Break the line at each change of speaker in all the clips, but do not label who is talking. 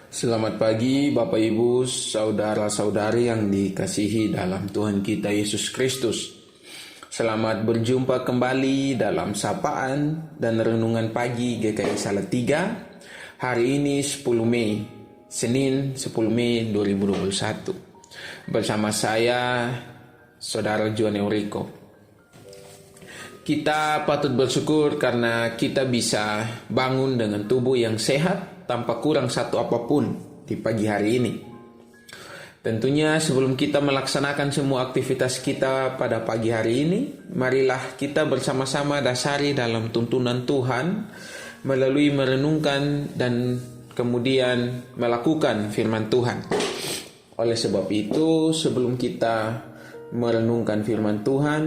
Selamat pagi Bapak Ibu, saudara-saudari yang dikasihi dalam Tuhan kita Yesus Kristus. Selamat berjumpa kembali dalam sapaan dan renungan pagi GKI Salatiga. Hari ini 10 Mei, Senin 10 Mei 2021. Bersama saya, Saudara Juan Euriko. Kita patut bersyukur karena kita bisa bangun dengan tubuh yang sehat tanpa kurang satu apapun di pagi hari ini. Tentunya sebelum kita melaksanakan semua aktivitas kita pada pagi hari ini, marilah kita bersama-sama dasari dalam tuntunan Tuhan melalui merenungkan dan kemudian melakukan firman Tuhan. Oleh sebab itu, sebelum kita merenungkan firman Tuhan,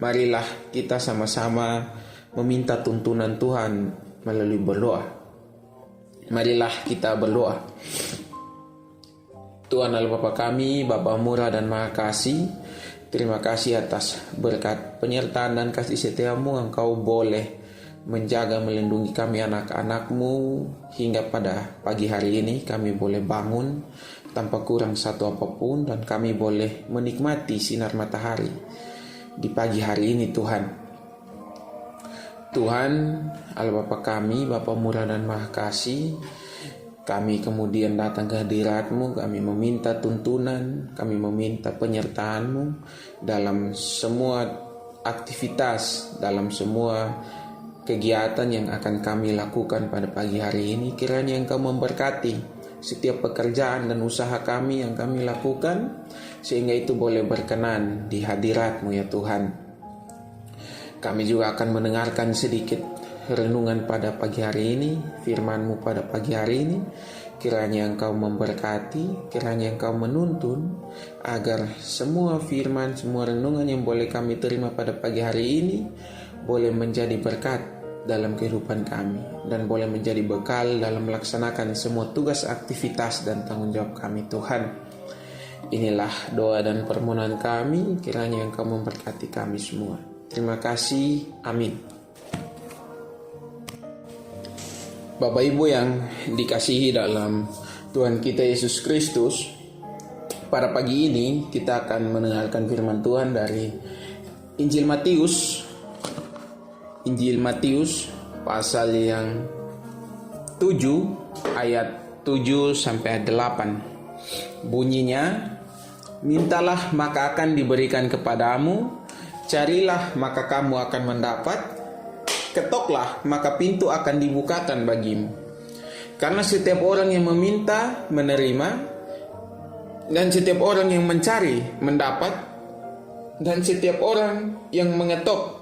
marilah kita sama-sama meminta tuntunan Tuhan melalui berdoa. Marilah kita berdoa. Tuhan Allah Bapa kami, Bapa murah dan maha kasih, terima kasih atas berkat penyertaan dan kasih setiamu. Engkau boleh menjaga melindungi kami anak-anakmu hingga pada pagi hari ini. Kami boleh bangun tanpa kurang satu apapun dan kami boleh menikmati sinar matahari di pagi hari ini Tuhan. Tuhan Allah Bapa kami, Bapa murah dan maha kasih, kami kemudian datang ke hadirat-Mu, kami meminta tuntunan, kami meminta penyertaan-Mu dalam semua aktivitas, dalam semua kegiatan yang akan kami lakukan pada pagi hari ini. Kiranya Engkau memberkati setiap pekerjaan dan usaha kami yang kami lakukan, sehingga itu boleh berkenan di hadirat-Mu ya Tuhan. Kami juga akan mendengarkan sedikit renungan pada pagi hari ini, firman-Mu pada pagi hari ini. Kiranya Engkau memberkati, kiranya Engkau menuntun, agar semua firman, semua renungan yang boleh kami terima pada pagi hari ini boleh menjadi berkat dalam kehidupan kami, dan boleh menjadi bekal dalam melaksanakan semua tugas, aktivitas, dan tanggung jawab kami Tuhan. Inilah doa dan permohonan kami, kiranya Engkau memberkati kami semua. Terima kasih, amin. Bapak Ibu yang dikasihi dalam Tuhan kita Yesus Kristus, pada pagi ini kita akan mendengarkan firman Tuhan dari Injil Matius pasal yang 7 ayat 7 sampai 8. Bunyinya, mintalah maka akan diberikan kepadamu, carilah maka kamu akan mendapat, ketoklah maka pintu akan dibukakan bagimu. Karena setiap orang yang meminta menerima, dan setiap orang yang mencari mendapat, dan setiap orang yang mengetok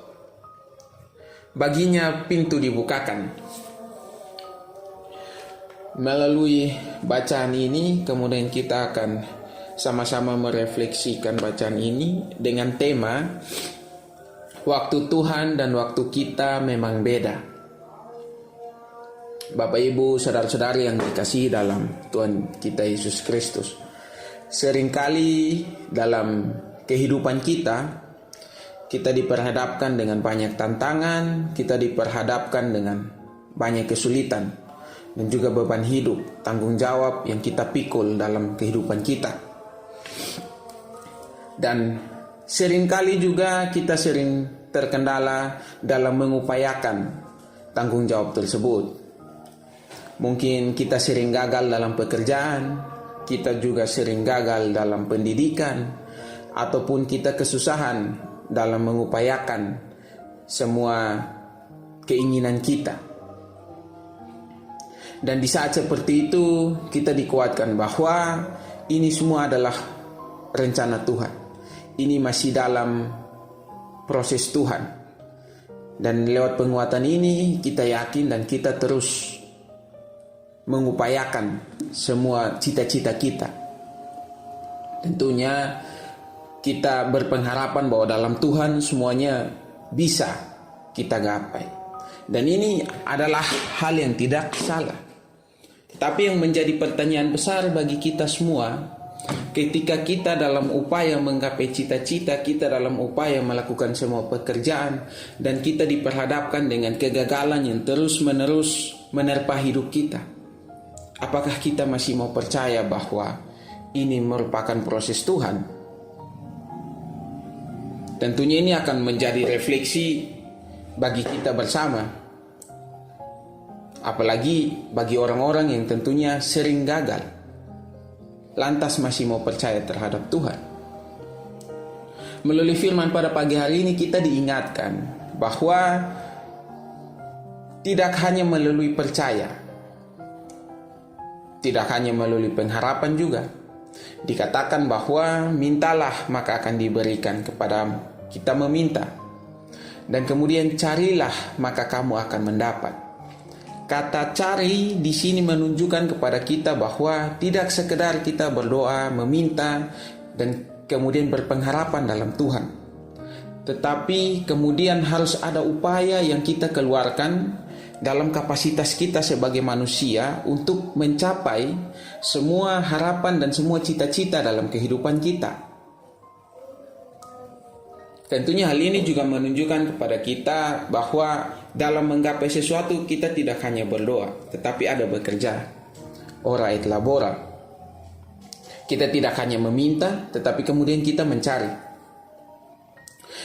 baginya pintu dibukakan. Melalui bacaan ini kemudian kita akan sama-sama merefleksikan bacaan ini dengan tema waktu Tuhan dan waktu kita memang beda. Bapak Ibu, saudara-saudari yang dikasihi dalam Tuhan kita Yesus Kristus, seringkali dalam kehidupan kita diperhadapkan dengan banyak tantangan, kita diperhadapkan dengan banyak kesulitan, dan juga beban hidup, tanggung jawab yang kita pikul dalam kehidupan kita. Dan seringkali juga kita sering terkendala dalam mengupayakan tanggung jawab tersebut. Mungkin kita sering gagal dalam pekerjaan, kita juga sering gagal dalam pendidikan, ataupun kita kesusahan dalam mengupayakan semua keinginan kita. Dan di saat seperti itu kita dikuatkan bahwa ini semua adalah rencana Tuhan. Ini masih dalam proses Tuhan. Dan lewat penguatan ini kita yakin dan kita terus mengupayakan semua cita-cita kita. Tentunya kita berpengharapan bahwa dalam Tuhan semuanya bisa kita gapai. Dan ini adalah hal yang tidak salah. Tapi yang menjadi pertanyaan besar bagi kita semua, ketika kita dalam upaya menggapai cita-cita kita, dalam upaya melakukan semua pekerjaan, dan kita diperhadapkan dengan kegagalan yang terus-menerus menerpa hidup kita, Apakah kita masih mau percaya bahwa ini merupakan proses Tuhan? Tentunya ini akan menjadi refleksi bagi kita bersama. Apalagi bagi orang-orang yang tentunya sering gagal, lantas masih mau percaya terhadap Tuhan. Melalui firman pada pagi hari ini kita diingatkan bahwa tidak hanya melalui percaya, tidak hanya melalui pengharapan juga. Dikatakan bahwa mintalah maka akan diberikan kepadamu. Kita meminta. Dan kemudian carilah maka kamu akan mendapat. Kata cari di sini menunjukkan kepada kita bahwa tidak sekedar kita berdoa, meminta, dan kemudian berpengharapan dalam Tuhan. Tetapi kemudian harus ada upaya yang kita keluarkan dalam kapasitas kita sebagai manusia untuk mencapai semua harapan dan semua cita-cita dalam kehidupan kita. Tentunya hal ini juga menunjukkan kepada kita bahwa dalam menggapai sesuatu kita tidak hanya berdoa, tetapi ada bekerja. Ora et labora. Kita tidak hanya meminta, tetapi kemudian kita mencari.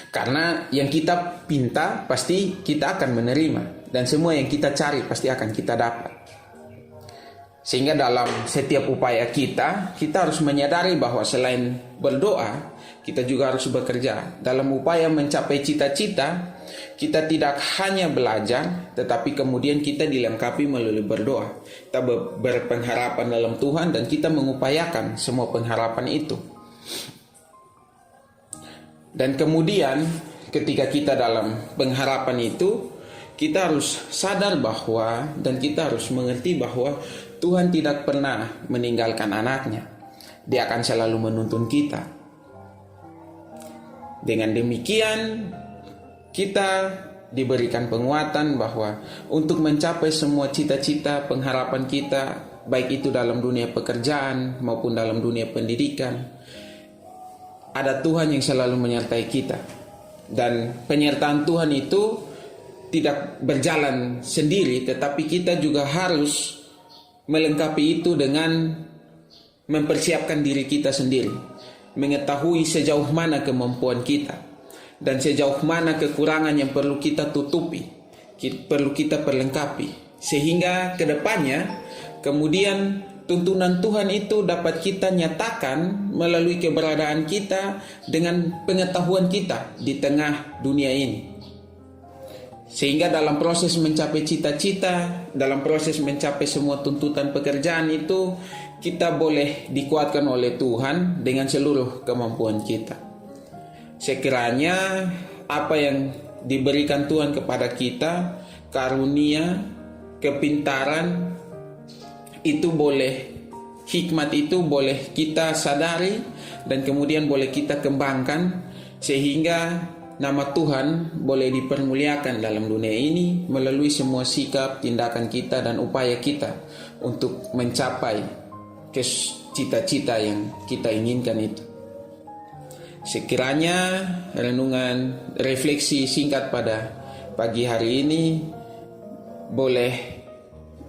Karena yang kita pinta pasti kita akan menerima, dan semua yang kita cari pasti akan kita dapat. Sehingga dalam setiap upaya kita harus menyadari bahwa selain berdoa, kita juga harus bekerja. Dalam upaya mencapai cita-cita, kita tidak hanya belajar, tetapi kemudian kita dilengkapi melalui berdoa. Kita berpengharapan dalam Tuhan dan kita mengupayakan semua pengharapan itu. Dan kemudian ketika kita dalam pengharapan itu, kita harus sadar bahwa dan kita harus mengerti bahwa Tuhan tidak pernah meninggalkan anaknya. Dia akan selalu menuntun kita. Dengan demikian kita diberikan penguatan bahwa untuk mencapai semua cita-cita pengharapan kita, baik itu dalam dunia pekerjaan maupun dalam dunia pendidikan, ada Tuhan yang selalu menyertai kita. Dan penyertaan Tuhan itu tidak berjalan sendiri, tetapi kita juga harus melengkapi itu dengan mempersiapkan diri kita sendiri, mengetahui sejauh mana kemampuan kita dan sejauh mana kekurangan yang perlu kita tutupi, perlu kita perlengkapi, sehingga kedepannya kemudian tuntunan Tuhan itu dapat kita nyatakan melalui keberadaan kita dengan pengetahuan kita di tengah dunia ini. Sehingga dalam proses mencapai cita-cita, dalam proses mencapai semua tuntutan pekerjaan itu, kita boleh dikuatkan oleh Tuhan dengan seluruh kemampuan kita. Sekiranya apa yang diberikan Tuhan kepada kita, karunia, kepintaran, itu boleh, hikmat itu boleh kita sadari dan kemudian boleh kita kembangkan, sehingga nama Tuhan boleh dipermuliakan dalam dunia ini melalui semua sikap, tindakan kita dan upaya kita untuk mencapai cita-cita yang kita inginkan itu. Sekiranya renungan refleksi singkat pada pagi hari ini boleh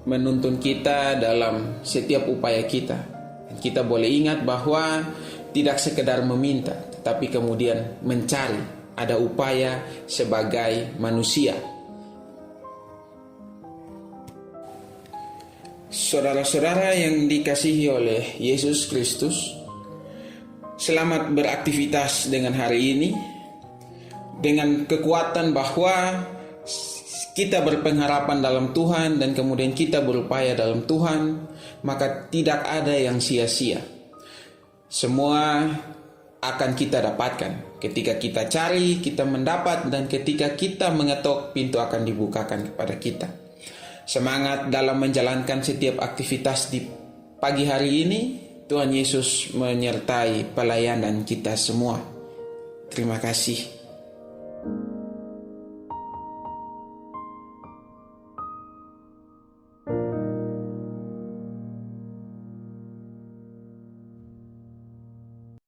menuntun kita dalam setiap upaya kita. Kita boleh ingat bahwa tidak sekedar meminta, tetapi kemudian mencari. Ada upaya sebagai manusia. Saudara-saudara yang dikasihi oleh Yesus Kristus, selamat beraktivitas dengan hari ini dengan kekuatan bahwa kita berpengharapan dalam Tuhan dan kemudian kita berupaya dalam Tuhan, maka tidak ada yang sia-sia. Semua akan kita dapatkan. Ketika kita cari, kita mendapat, dan ketika kita mengetok, pintu akan dibukakan kepada kita. Semangat dalam menjalankan setiap aktivitas di pagi hari ini. Tuhan Yesus menyertai pelayanan kita semua. Terima kasih.